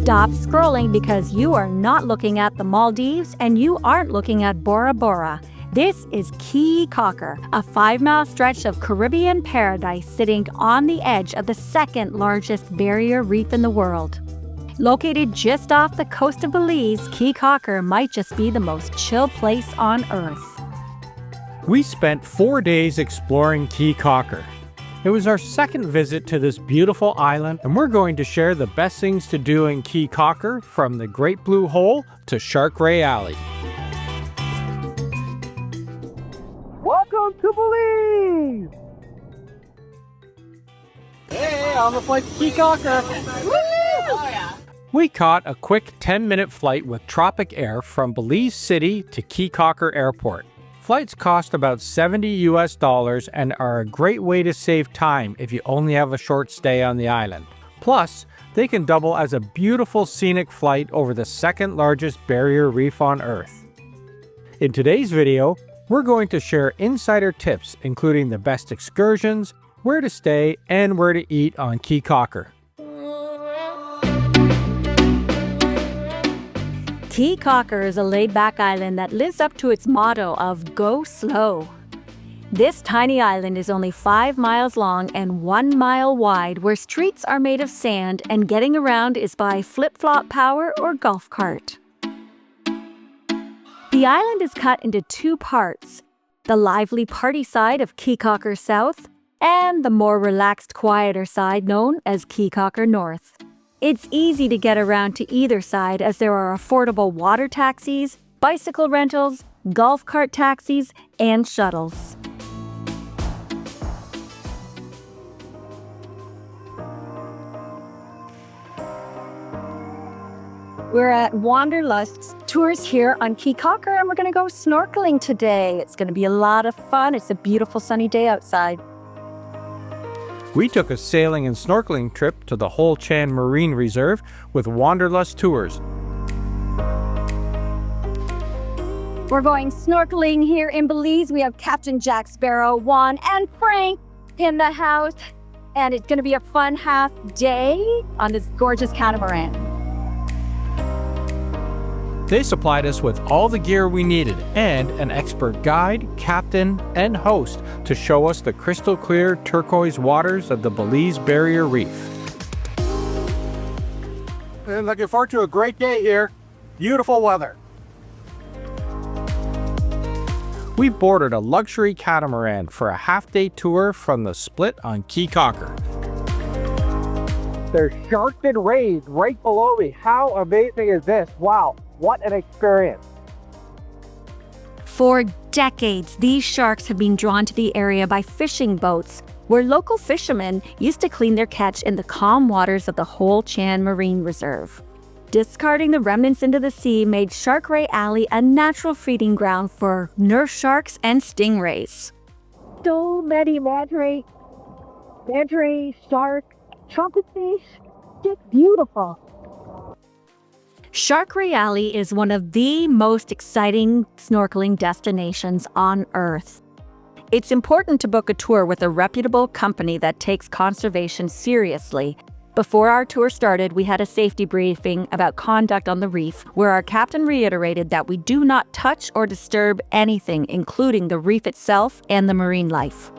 Stop scrolling because you are not looking at the Maldives and you aren't looking at Bora Bora. This is Caye Caulker, a 5-mile stretch of Caribbean paradise sitting on the edge of the second largest barrier reef in the world. Located just off the coast of Belize, Caye Caulker might just be the most chill place on Earth. We spent 4 days exploring Caye Caulker. It was our second visit to this beautiful island, and we're going to share the best things to do in Caye Caulker, from the Great Blue Hole to Stingrays Alley. Welcome to Belize! Hey, on the flight to Caye Caulker! We caught a quick 10-minute flight with Tropic Air from Belize City to Caye Caulker Airport. Flights cost about $70 and are a great way to save time if you only have a short stay on the island. Plus, they can double as a beautiful scenic flight over the second largest barrier reef on Earth. In today's video, we're going to share insider tips, including the best excursions, where to stay, and where to eat on Caye Caulker. Caye Caulker is a laid-back island that lives up to its motto of "Go slow." This tiny island is only 5 miles long and 1 mile wide, where streets are made of sand and getting around is by flip-flop power or golf cart. The island is cut into 2 parts: the lively party side of Caye Caulker South and the more relaxed, quieter side known as Caye Caulker North. It's easy to get around to either side as there are affordable water taxis, bicycle rentals, golf cart taxis, and shuttles. We're at Wanderlust Tours here on Caye Caulker, and we're going to go snorkeling today. It's going to be a lot of fun. It's a beautiful sunny day outside. We took a sailing and snorkeling trip to the Ho Chan Marine Reserve with Wanderlust Tours. We're going snorkeling here in Belize. We have Captain Jack Sparrow, Juan, and Frank in the house. And it's going to be a fun half day on this gorgeous catamaran. They supplied us with all the gear we needed and an expert guide, captain, and host to show us the crystal clear turquoise waters of the Belize Barrier Reef. And looking forward to a great day here. Beautiful weather. We boarded a luxury catamaran for a half-day tour from the Split on Caye Caulker. There's sharks and rays right below me. How amazing is this? Wow, what an experience. For decades, these sharks have been drawn to the area by fishing boats, where local fishermen used to clean their catch in the calm waters of the Ho Chan Marine Reserve. Discarding the remnants into the sea made Stingrays Alley a natural feeding ground for nurse sharks and stingrays. So many manta shark, trumpet fish, just beautiful. Stingrays Alley is one of the most exciting snorkeling destinations on Earth. It's important to book a tour with a reputable company that takes conservation seriously. Before our tour started, we had a safety briefing about conduct on the reef, where our captain reiterated that we do not touch or disturb anything, including the reef itself and the marine life.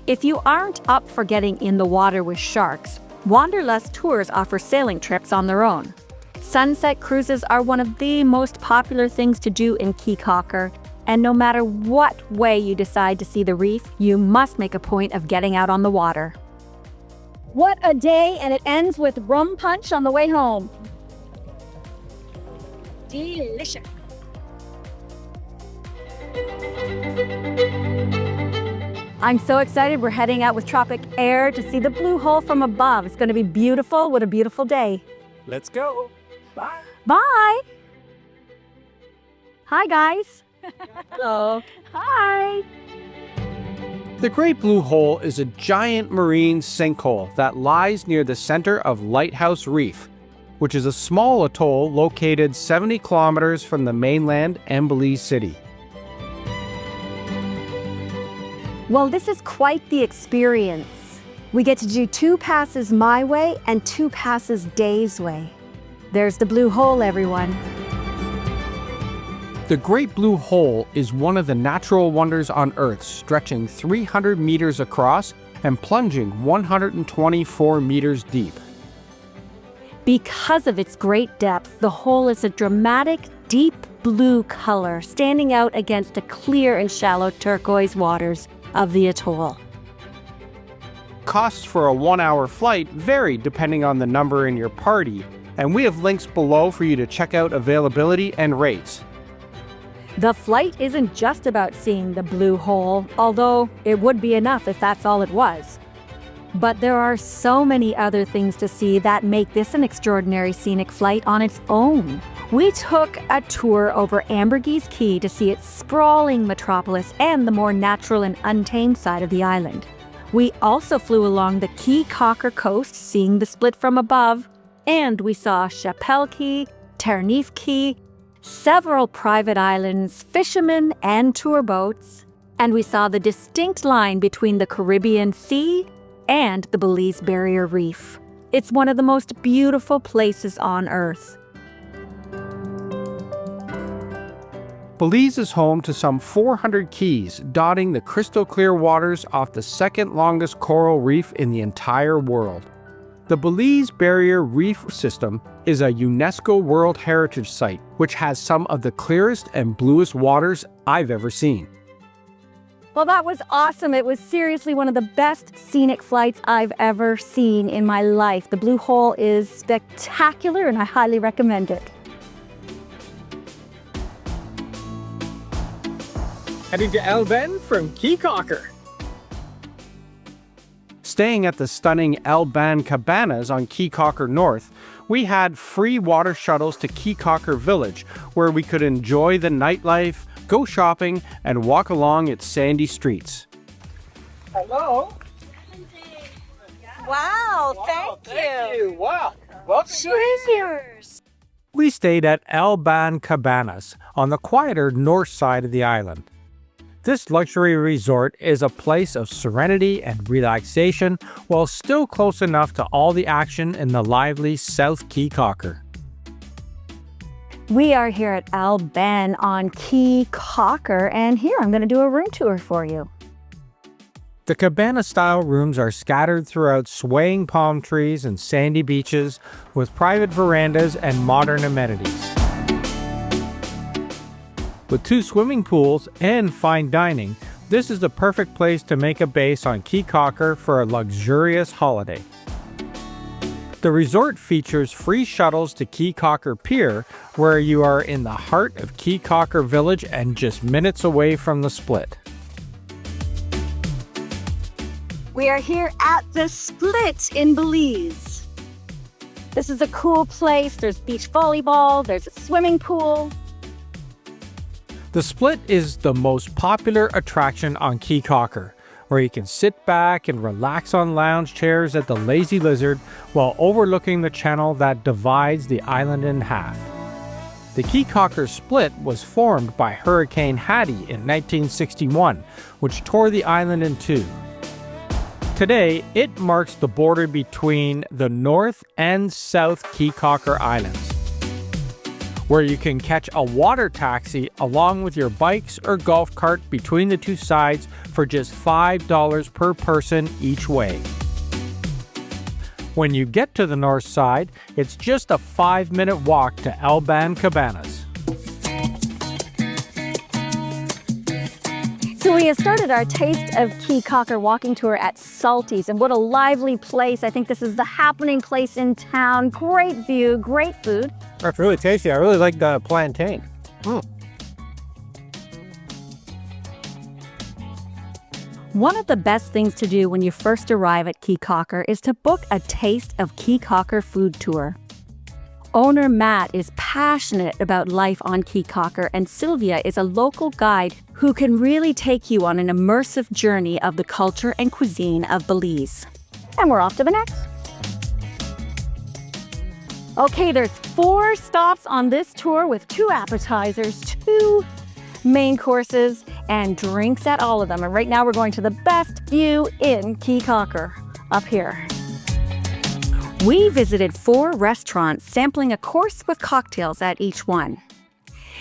If you aren't up for getting in the water with sharks, Wanderlust Tours offer sailing trips on their own. Sunset cruises are one of the most popular things to do in Caye Caulker, and no matter what way you decide to see the reef, you must make a point of getting out on the water. What a day, and it ends with rum punch on the way home. Delicious. I'm so excited. We're heading out with Tropic Air to see the blue hole from above. It's going to be beautiful. What a beautiful day. Let's go. Bye. Bye. Hi, guys. Hello. Hi. The Great Blue Hole is a giant marine sinkhole that lies near the center of Lighthouse Reef, which is a small atoll located 70 kilometers from the mainland and Belize City. Well, this is quite the experience. We get to do 2 passes my way and 2 passes Day's way. There's the blue hole, everyone. The Great Blue Hole is one of the natural wonders on Earth, stretching 300 meters across and plunging 124 meters deep. Because of its great depth, the hole is a dramatic, deep blue color, standing out against the clear and shallow turquoise waters of the atoll. Costs for a 1-hour flight vary depending on the number in your party, and we have links below for you to check out availability and rates. The flight isn't just about seeing the blue hole, although it would be enough if that's all it was. But there are so many other things to see that make this an extraordinary scenic flight on its own. We took a tour over Ambergris Caye to see its sprawling metropolis and the more natural and untamed side of the island. We also flew along the Caye Caulker coast, seeing the split from above, and we saw Chapelle Caye, Terre-Neuve Caye, several private islands, fishermen, and tour boats, and we saw the distinct line between the Caribbean Sea and the Belize Barrier Reef. It's one of the most beautiful places on Earth. Belize is home to some 400 keys, dotting the crystal clear waters off the second longest coral reef in the entire world. The Belize Barrier Reef System is a UNESCO World Heritage Site, which has some of the clearest and bluest waters I've ever seen. Well, that was awesome. It was seriously one of the best scenic flights I've ever seen in my life. The Blue Hole is spectacular and I highly recommend it. Heading to El Ben from Caye Caulker. Staying at the stunning Ban Cabanas on Caye Caulker North, we had free water shuttles to Caye Caulker Village, where we could enjoy the nightlife, go shopping, and walk along its sandy streets. Hello. Wow, thank you. Wow. Welcome. Cheers. We stayed at Ban Cabanas on the quieter north side of the island. This luxury resort is a place of serenity and relaxation while still close enough to all the action in the lively South Caye Caulker. We are here at Ban on Caye Caulker, and here I'm going to do a room tour for you. The cabana-style rooms are scattered throughout swaying palm trees and sandy beaches with private verandas and modern amenities. With 2 swimming pools and fine dining, this is the perfect place to make a base on Caye Caulker for a luxurious holiday. The resort features free shuttles to Caye Caulker Pier, where you are in the heart of Caye Caulker Village and just minutes away from the split. We are here at the Split in Belize. This is a cool place. There's beach volleyball, there's a swimming pool. The Split is the most popular attraction on Caye Caulker, where you can sit back and relax on lounge chairs at the Lazy Lizard while overlooking the channel that divides the island in half. The Caye Caulker Split was formed by Hurricane Hattie in 1961, which tore the island in 2. Today, it marks the border between the North and South Caye Caulker Islands, where you can catch a water taxi along with your bikes or golf cart between the 2 sides for just $5 per person each way. When you get to the north side, it's just a 5-minute walk to Ban Cabanas. So we have started our Taste of Caye Caulker walking tour at Salty's, and what a lively place. I think this is the happening place in town. Great view, great food. That's really tasty. I really like the plantain. One of the best things to do when you first arrive at Caye Caulker is to book a Taste of Caye Caulker food tour. Owner Matt is passionate about life on Caye Caulker, and Sylvia is a local guide who can really take you on an immersive journey of the culture and cuisine of Belize. And we're off to the next. Okay, there's 4 stops on this tour with 2 appetizers, 2 main courses, and drinks at all of them. And right now we're going to the best view in Caye Caulker. up here. We visited 4 restaurants, sampling a course with cocktails at each one.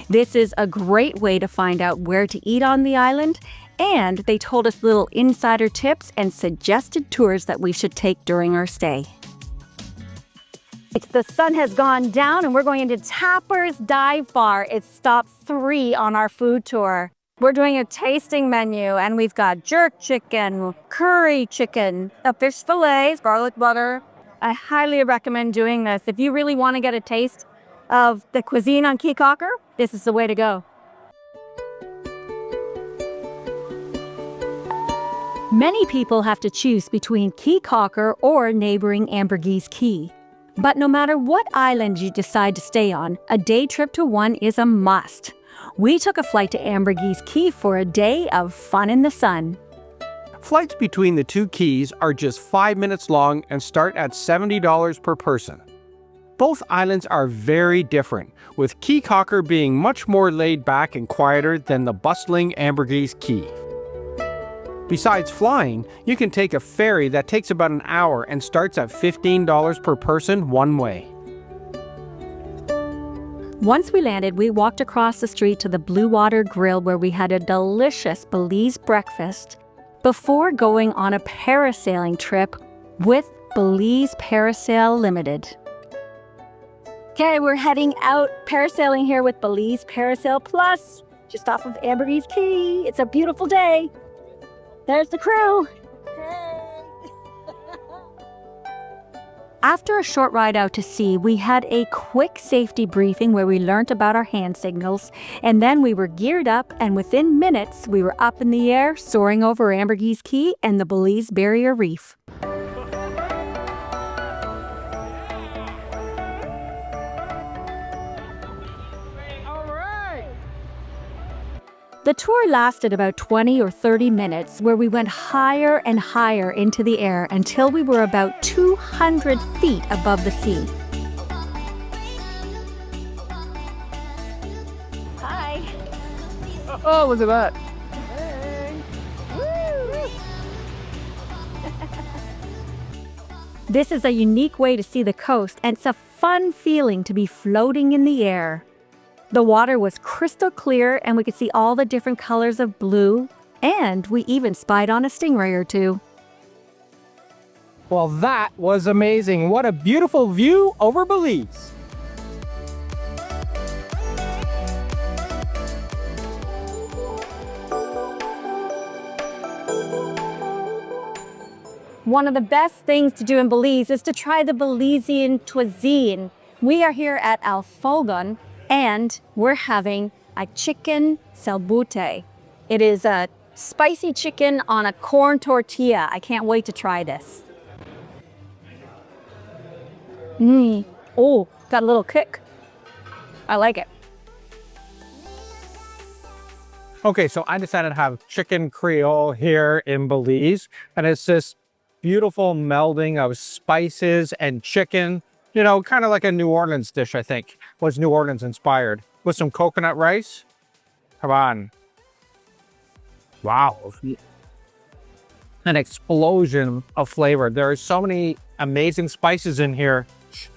This is a great way to find out where to eat on the island, and they told us little insider tips and suggested tours that we should take during our stay. The sun has gone down and we're going into Tapper's Dive Bar. It's stop 3 on our food tour. We're doing a tasting menu and we've got jerk chicken, curry chicken, fish fillets, garlic butter. I highly recommend doing this. If you really want to get a taste of the cuisine on Caye Caulker, this is the way to go. Many people have to choose between Caye Caulker or neighboring Ambergris Caye. But no matter what island you decide to stay on, a day trip to one is a must. We took a flight to Ambergris Caye for a day of fun in the sun. Flights between the 2 keys are just 5 minutes long and start at $70 per person. Both islands are very different, with Caye Caulker being much more laid back and quieter than the bustling Ambergris Caye. Besides flying, you can take a ferry that takes about an hour and starts at $15 per person one way. Once we landed, we walked across the street to the Blue Water Grill where we had a delicious Belize breakfast before going on a parasailing trip with Belize Parasail Limited. Okay, we're heading out parasailing here with Belize Parasail Plus, just off of Ambergris Caye. It's a beautiful day. There's the crew. After a short ride out to sea, we had a quick safety briefing where we learnt about our hand signals, and then we were geared up, and within minutes, we were up in the air, soaring over Ambergris Caye and the Belize Barrier Reef. The tour lasted about 20 or 30 minutes, where we went higher and higher into the air until we were about 200 feet above the sea. Hi. Oh, look at that. Hey. This is a unique way to see the coast, and it's a fun feeling to be floating in the air. The water was crystal clear and we could see all the different colors of blue, and we even spied on a stingray or 2. Well, that was amazing. What a beautiful view over Belize. One of the best things to do in Belize is to try the Belizean cuisine. We are here at Alfogon, and we're having a chicken selbute. It is a spicy chicken on a corn tortilla. I can't wait to try this. Oh, got a little kick. I like it. Okay, so I decided to have chicken Creole here in Belize, and it's this beautiful melding of spices and chicken. You know, kind of like a New Orleans dish, I think. Was New Orleans inspired. With some coconut rice. Come on. Wow. An explosion of flavor. There are so many amazing spices in here.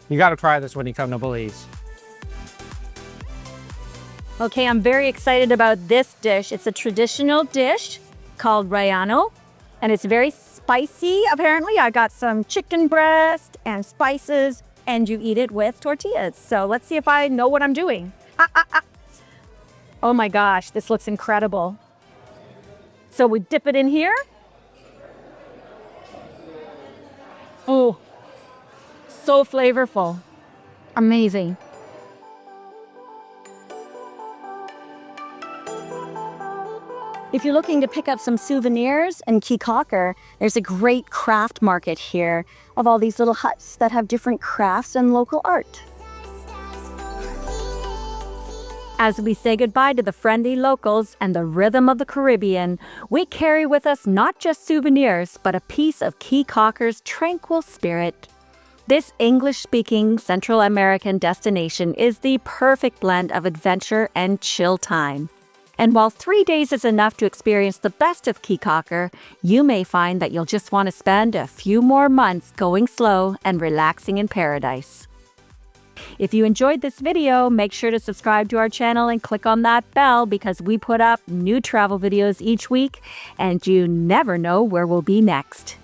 You got to try this when you come to Belize. Okay, I'm very excited about this dish. It's a traditional dish called rayano, and it's very spicy, apparently. I got some chicken breast and spices, and you eat it with tortillas. So let's see if I know what I'm doing. Oh my gosh, this looks incredible. So we dip it in here. Oh, so flavorful. Amazing. If you're looking to pick up some souvenirs in Caye Caulker, there's a great craft market here of all these little huts that have different crafts and local art. As we say goodbye to the friendly locals and the rhythm of the Caribbean, we carry with us not just souvenirs, but a piece of Caye Caulker's tranquil spirit. This English-speaking Central American destination is the perfect blend of adventure and chill time. And while 3 days is enough to experience the best of Caye Caulker, you may find that you'll just want to spend a few more months going slow and relaxing in paradise. If you enjoyed this video, make sure to subscribe to our channel and click on that bell because we put up new travel videos each week and you never know where we'll be next.